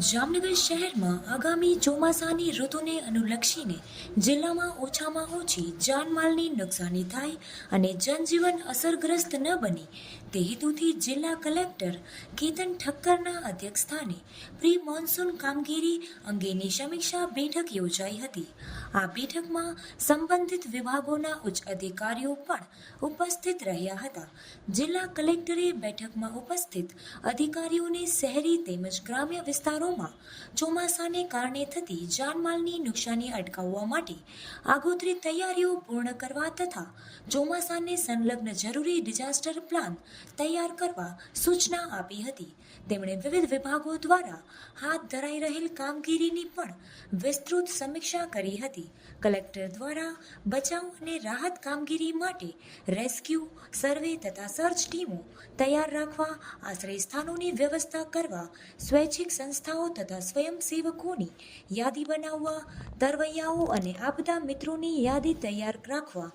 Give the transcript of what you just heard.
જામનગર શહેરમાં આગામી ચોમાસાની ઋતુને અનુલક્ષીને જિલ્લામાં ઓછામાં ઓછી જાનમાલની નુકસાની થાય અને જનજીવન અસરગ્રસ્ત ન બને તે હેતુથી જિલ્લા કલેક્ટર કેતન ઠક્કરના અધ્યક્ષસ્થાને પ્રી મોન્સૂન કામગીરી અંગેની સમીક્ષા બેઠક યોજાઈ હતી. આ બેઠકમાં સંબંધિત વિભાગોના ઉચ્ચ અધિકારીઓ પણ ઉપસ્થિત રહ્યા હતા. જિલ્લા કલેક્ટરે બેઠકમાં ઉપસ્થિત અધિકારીઓને શહેરી તેમજ ગ્રામ્ય વિસ્તારોમાં ચોમાસાને કારણે થતી જાનમાલની નુકસાની અટકાવવા માટે આગોતરી તૈયારીઓ પૂર્ણ કરવા તથા ચોમાસાને સંલગ્ન જરૂરી ડિઝાસ્ટર પ્લાન તૈયાર કરવા સૂચના આપી હતી. તેમણે વિવિધ વિભાગો દ્વારા હાથ ધરાઈ રહેલ કામગીરીની પણ વિસ્તૃત સમીક્ષા કરી હતી. કલેક્ટર દ્વારા બચાવ અને રાહત કામગીરી માટે રેસ્ક્યુ, સર્વે તથા સર્ચ ટીમો તૈયાર રાખવા, આશ્રય સ્થાનોની વ્યવસ્થા કરવા, સ્વૈચ્છિક સંસ્થાઓ તથા સ્વયંસેવકોની યાદી બનાવવા, તરવૈયાઓ અને આપદા મિત્રોની યાદી તૈયાર રાખવા